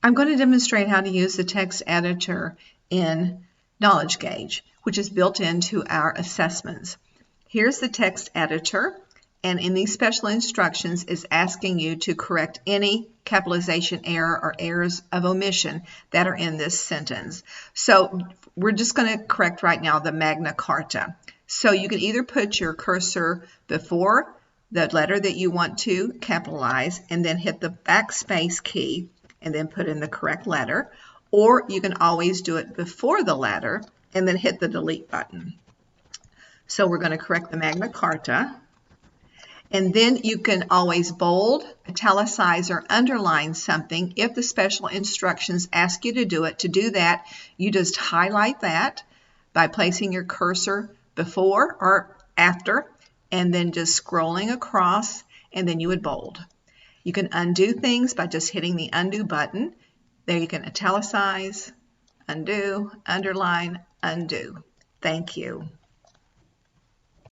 I'm going to demonstrate how to use the text editor in Knowlege Gauge, which is built into our assessments. Here's the text editor, and in these special instructions is asking you to correct any capitalization error or errors of omission that are in this sentence. So we're just going to correct right now the Magna Carta. So you can either put your cursor before the letter that you want to capitalize and then hit the backspace key and then put in the correct letter, or you can always do it before the letter and then hit the delete button. So we're going to correct the Magna Carta, and then you can always bold, italicize, or underline something if the special instructions ask you to do it. To do that, you just highlight that by placing your cursor before or after, and then just scrolling across, and then you would bold. You can undo things by just hitting the undo button. There you can italicize, undo, underline, undo. Thank you.